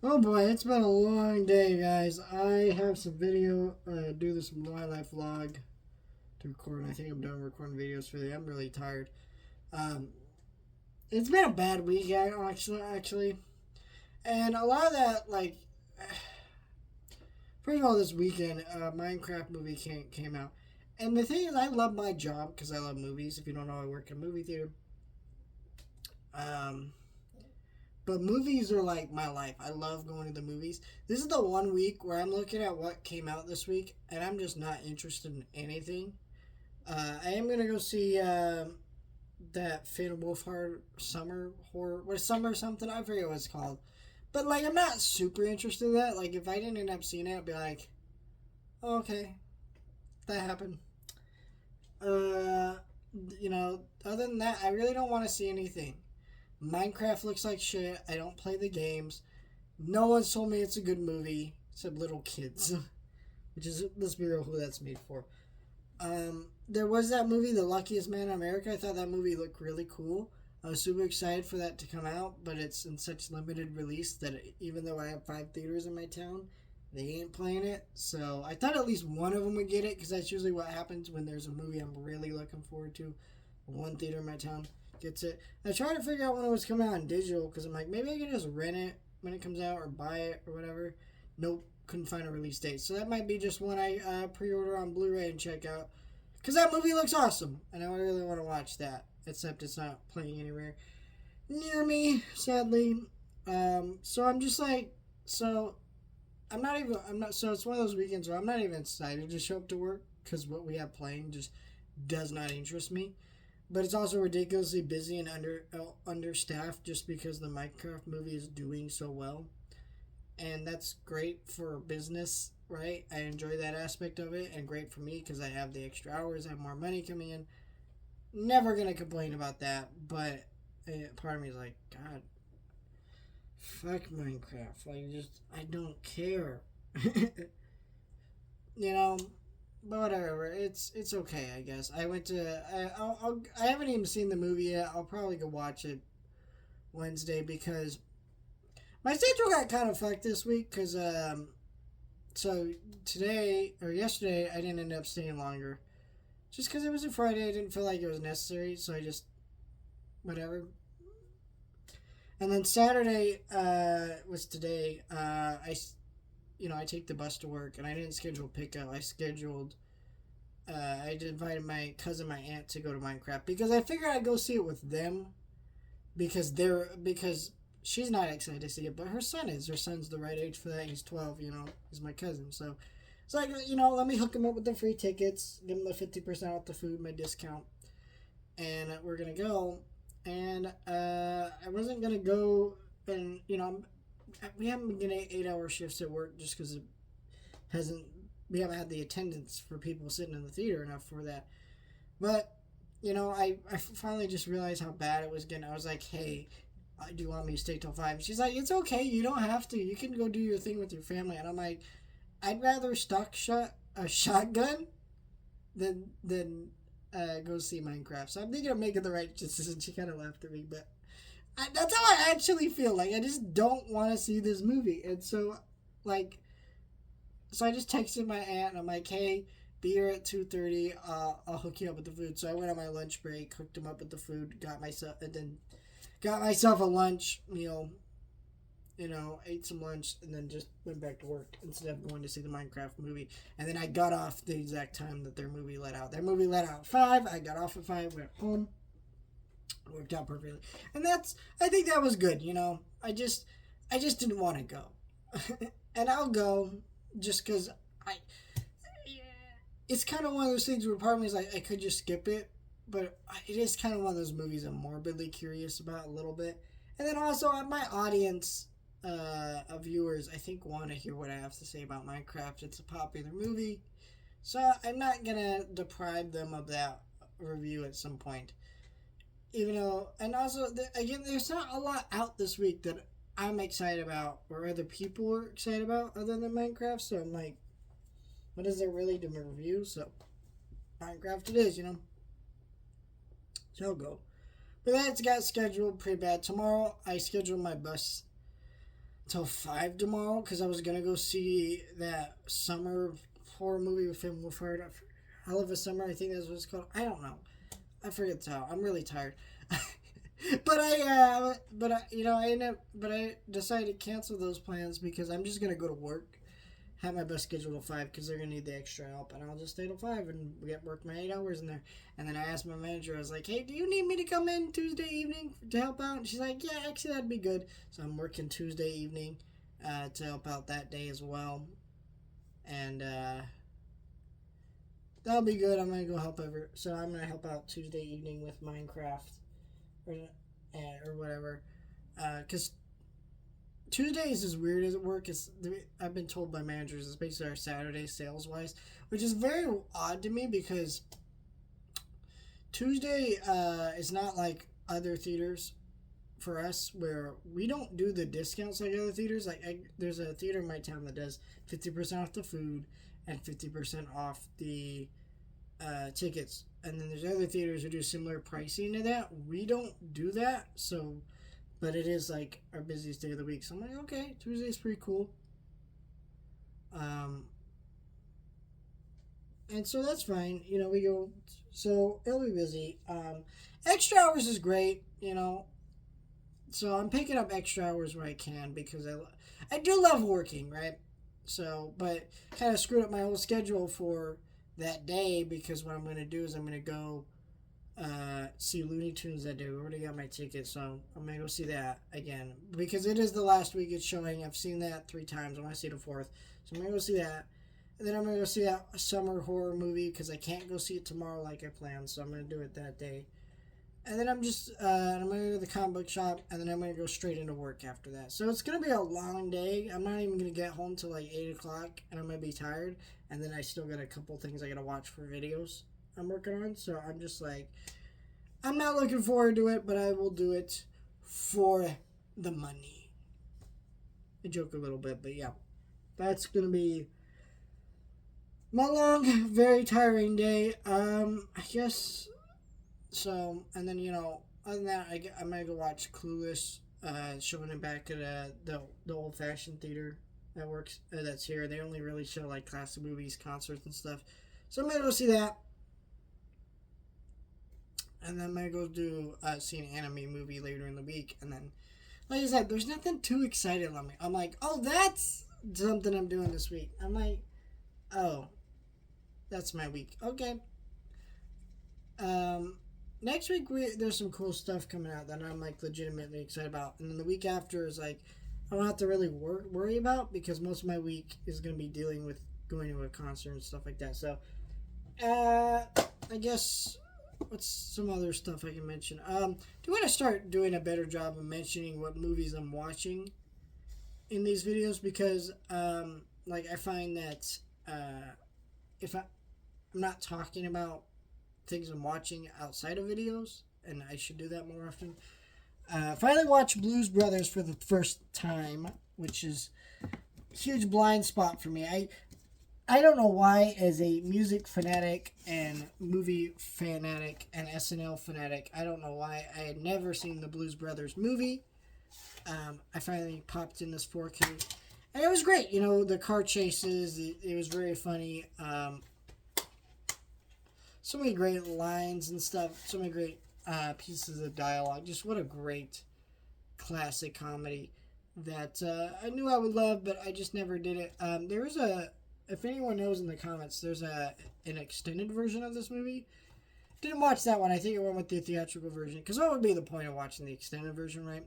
Oh boy, it's been a long day, guys. I have some video, do this wildlife vlog to record. I think I'm done recording videos for the day. I'm really tired. Um, it's been a bad week, actually. And a lot of that, like, first of all, this weekend, Minecraft movie came out. And the thing is, I love my job because I love movies. If you don't know, I work in a movie theater. Um, But movies are like my life. I love going to the movies. This is the one week where I'm looking at what came out this week, and I'm just not interested in anything. I am gonna go see that Fatal Wolfhard summer horror. What summer something? I forget what it's called. But like, I'm not super interested in that. Like, if I didn't end up seeing it, I'd be like, oh, okay, that happened. Uh, other than that, I really don't want to see anything. Minecraft looks like shit. I don't play the games. No one's told me it's a good movie except little kids, which is, let's be real, who that's made for. There was that movie, The Luckiest Man in America. I thought that movie looked really cool. I was super excited for that to come out, but it's in such limited release that even though I have 5 theaters in my town, they ain't playing it. So I thought at least one of them would get it, because that's usually what happens when there's a movie I'm really looking forward to. One theater in my town gets it. I tried to figure out when it was coming out in digital, because I'm like, maybe I can just rent it when it comes out or buy it or whatever. Nope, couldn't find a release date. So that might be just one I pre-order on Blu-ray and check out, because that movie looks awesome and I really want to watch that, except it's not playing anywhere near me, sadly. So I'm just like, so I'm not, so it's one of those weekends where I'm not even excited to show up to work, because what we have playing just does not interest me. But it's also ridiculously busy and understaffed, just because the Minecraft movie is doing so well, and that's great for business, right? I enjoy that aspect of it, and great for me because I have the extra hours, I have more money coming in. Never gonna complain about that, but part of me is like, God, fuck Minecraft. Like, just I don't care, you know. But whatever, it's okay, I guess. I went to I haven't even seen the movie yet. I'll probably go watch it Wednesday, because my schedule got kind of fucked this week, because so today or yesterday I didn't end up staying longer, just because it was a Friday. I didn't feel like it was necessary, so I just whatever. And then Saturday was today. I take the bus to work, and I didn't schedule pickup. I scheduled. I invited my cousin, my aunt, to go to Minecraft, because I figured I'd go see it with them, because she's not excited to see it, but her son is. Her son's the right age for that. He's 12. He's my cousin, so it's like, let me hook him up with the free tickets, give him the 50% off the food, my discount, and we're gonna go. And I wasn't gonna go, and we haven't been getting 8-hour shifts at work, just because it hasn't. We haven't had the attendance for people sitting in the theater enough for that. But I finally just realized how bad it was getting. I was like, hey, do you want me to stay till 5? She's like, it's okay, you don't have to. You can go do your thing with your family. And I'm like, I'd rather a shotgun than go see Minecraft. So I'm thinking of making the right decision. She kind of laughed at me, but that's how I actually feel. Like, I just don't want to see this movie. And so, I just texted my aunt, and I'm like, hey, be here at 2:30. I'll hook you up with the food. So I went on my lunch break, hooked him up with the food, got myself a lunch meal, ate some lunch, and then just went back to work instead of going to see the Minecraft movie. And then I got off the exact time that their movie let out. Their movie let out at 5. I got off at 5, went home. Worked out perfectly. And I think that was good, I just didn't want to go. And I'll go just because it's kind of one of those things where part of me is like, I could just skip it, but it is kind of one of those movies I'm morbidly curious about a little bit. And then also, my audience of viewers, I think, want to hear what I have to say about Minecraft. It's a popular movie, so I'm not gonna deprive them of that review at some point. Even though, and also, again, there's not a lot out this week that I'm excited about, or other people are excited about, other than Minecraft. So I'm like, what is there really to review? So Minecraft it is, So I'll go. But that's got scheduled pretty bad. Tomorrow I scheduled my bus till 5 tomorrow because I was gonna go see that summer horror movie with him with her. Hell of a Summer, I think that's what it's called. I don't know. I forget the title. I'm really tired. I decided to cancel those plans because I'm just gonna go to work, have my best schedule till 5 because they're gonna need the extra help, and I'll just stay till 5 and get work my 8 hours in there. And then I asked my manager, I was like, "Hey, do you need me to come in Tuesday evening to help out?" And she's like, "Yeah, actually that'd be good." So I'm working Tuesday evening to help out that day as well, and that'll be good. I'm gonna go help over. So I'm gonna help out Tuesday evening with Minecraft, or whatever, because Tuesdays is weird as at work. I've been told by managers it's basically our Saturday sales wise, which is very odd to me because Tuesday is not like other theaters for us where we don't do the discounts like other theaters. There's a theater in my town that does 50% off the food and 50% off the tickets, and then there's other theaters who do similar pricing to that. We don't do that, so but it is like our busiest day of the week. So I'm like, okay, Tuesday's pretty cool. Um, and so that's fine. We go. So it'll be busy. Extra hours is great. So I'm picking up extra hours where I can because I do love working, right? So, but kind of screwed up my whole schedule for that day because what I'm going to do is I'm going to go see Looney Tunes that day. We already got my ticket, so I'm going to go see that again because it is the last week it's showing. I've seen that 3 times. I want to see the 4th. So I'm going to go see that. And then I'm going to go see that summer horror movie because I can't go see it tomorrow like I planned, so I'm going to do it that day. And then I'm going to go to the comic book shop, and then I'm going to go straight into work after that. So it's going to be a long day. I'm not even going to get home till like 8 o'clock, and I'm going to be tired. And then I still got a couple things I got to watch for videos I'm working on. So I'm just like, I'm not looking forward to it, but I will do it for the money. I joke a little bit, but yeah. That's going to be my long, very tiring day. I guess... So, and then, other than that, I'm going to go watch Clueless, showing it back at the old-fashioned theater that's here. They only really show, like, classic movies, concerts, and stuff. So I'm going to go see that. And then I'm going to go see an anime movie later in the week. And then, like I said, there's nothing too exciting on me. I'm like, oh, that's something I'm doing this week. I'm like, oh, that's my week. Okay. Next week there's some cool stuff coming out that I'm like legitimately excited about, and then the week after is like I don't have to really worry about because most of my week is going to be dealing with going to a concert and stuff like that. So, I guess what's some other stuff I can mention? Do you want to start doing a better job of mentioning what movies I'm watching in these videos because like I find that if I'm not talking about things I'm watching outside of videos, and I should do that more often. Finally watched Blues Brothers for the first time, which is a huge blind spot for me. I don't know why, as a music fanatic and movie fanatic and SNL fanatic, I don't know why I had never seen the Blues Brothers movie. I finally popped in this 4K, and it was great. The car chases, it was very funny. So many great lines and stuff. So many great pieces of dialogue. Just what a great classic comedy that I knew I would love, but I just never did it. There's if anyone knows in the comments, there's an extended version of this movie. Didn't watch that one. I think I went with the theatrical version. Because what would be the point of watching the extended version, right?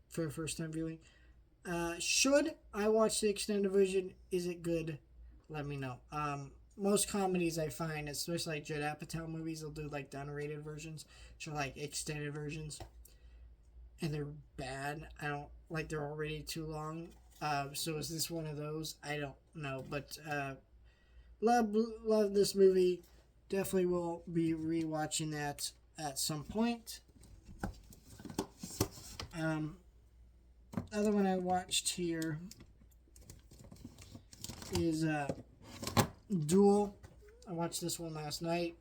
For a first time viewing. Should I watch the extended version? Is it good? Let me know. Most comedies I find, especially like Judd Apatow movies, they'll do like the unrated versions, which are like extended versions, and they're bad. I don't like they're already too long. So is this one of those? I don't know, but love this movie. Definitely will be rewatching that at some point. Other one I watched here is Duel. I watched this one last night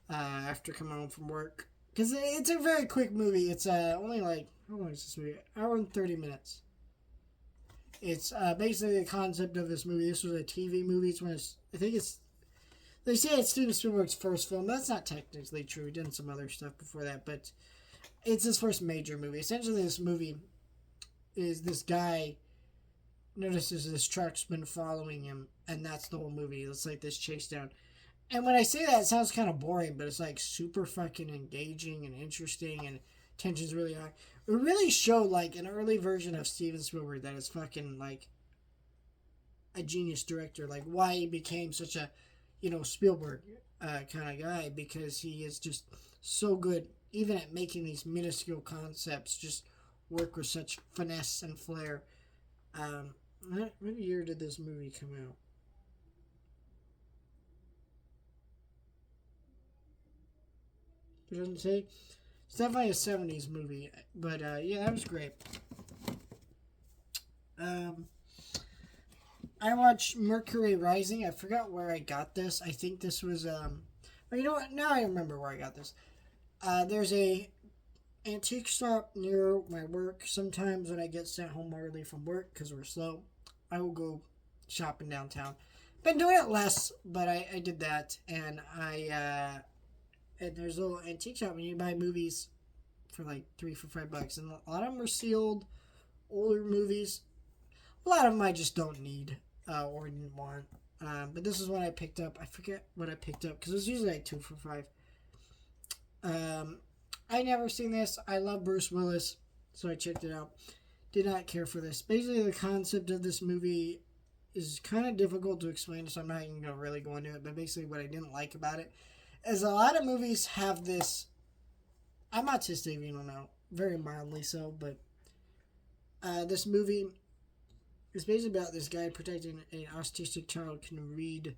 after coming home from work because it's a very quick movie. It's only like how long is this movie? Hour and 30 minutes. It's basically the concept of this movie. This was a TV movie. I think it's. They say it's Steven Spielberg's first film. That's not technically true. He did some other stuff before that, but it's his first major movie. Essentially, this movie is this guy notices this truck's been following him, and that's the whole movie. It's like this chase down. And when I say that, it sounds kind of boring, but it's like super fucking engaging and interesting, and tension's really high. It really showed like an early version of Steven Spielberg that is fucking like a genius director, like why he became such a, Spielberg kind of guy, because he is just so good, even at making these minuscule concepts just work with such finesse and flair. What year did this movie come out? It doesn't say. It's definitely a 70s movie, but yeah, that was great. I watched Mercury Rising. I forgot where I got this. I think this was you know what? Now I remember where I got this. There's a antique shop near my work. Sometimes when I get sent home early from work because we're slow, I will go shopping downtown. Been doing it less, but I did that, and and there's a little antique shop and you buy movies for like $3 for $5, and a lot of them are sealed, older movies. A lot of them I just don't need or didn't want. But this is what I picked up. I forget what I picked up because it was usually like 2 for $5. I never seen this. I love Bruce Willis, so I checked it out. Did not care for this. Basically, the concept of this movie is kind of difficult to explain, so I'm not even going to really go into it. But basically, what I didn't like about it is a lot of movies have this. I'm autistic, if you don't know, very mildly so, but this movie is basically about this guy protecting an autistic child can read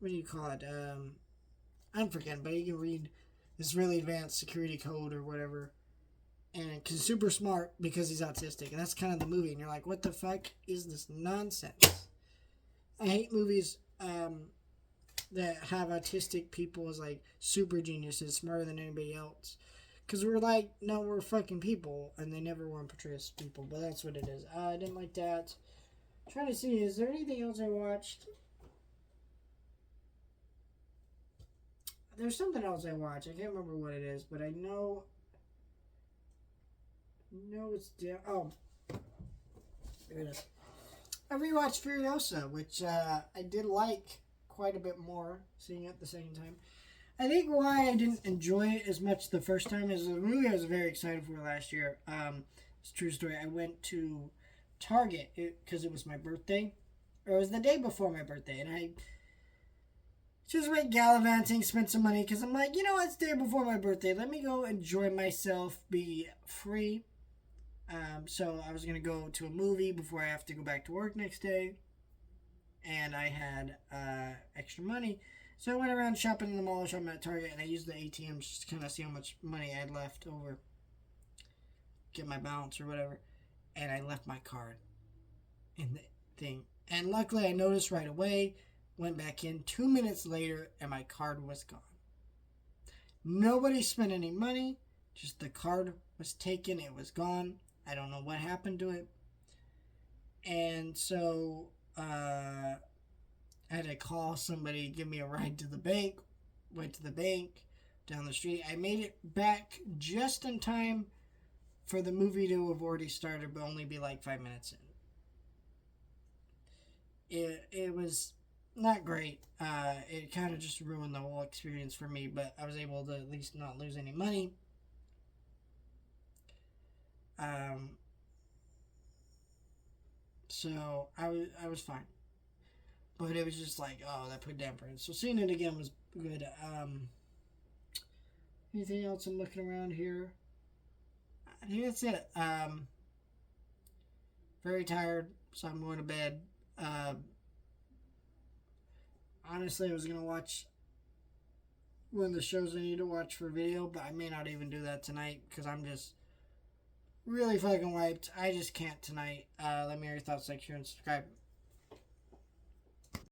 what do you call it? I'm forgetting, but he can read this really advanced security code or whatever, and he's super smart because he's autistic, and that's kind of the movie. And you're like, what the fuck is this nonsense? I hate movies that have autistic people as like super geniuses, smarter than anybody else. Because we're like, no, we're fucking people, and they never want to portray us as people, but that's what it is. I didn't like that. I'm trying to see, is there anything else I watched? There's something else I watched. I can't remember what it is, but I know it's down. Oh, there it is. I rewatched Furiosa, which I did like quite a bit more, seeing it the second time. I think why I didn't enjoy it as much the first time is the movie I was very excited for last year. It's a true story. I went to Target because it was my birthday, or it was the day before my birthday, and I just went gallivanting, spent some money because I'm like, you know what, it's the day before my birthday. Let me go enjoy myself, be free. So I was going to go to a movie before I have to go back to work next day. And I had extra money. So I went around shopping in the mall, shopping at Target, and I used the ATMs just to kind of see how much money I had left over. Get my balance or whatever. And I left my card in the thing. And luckily I noticed right away. Went back in 2 minutes later, and my card was gone. Nobody spent any money. Just the card was taken. It was gone. I don't know what happened to it. And so I had to call somebody, give me a ride to the bank. Went to the bank down the street. I made it back just in time for the movie to have already started, but only be like 5 minutes in. It was not great. It kind of just ruined the whole experience for me, but I was able to at least not lose any money. So I was fine, but it was just like, oh, that put damper in. So seeing it again was good. Anything else I'm looking around here? I think that's it. Very tired, so I'm going to bed. Honestly, I was going to watch one of the shows I need to watch for video, but I may not even do that tonight because I'm just really fucking wiped. I just can't tonight. Let me know your thoughts, like, share, and subscribe.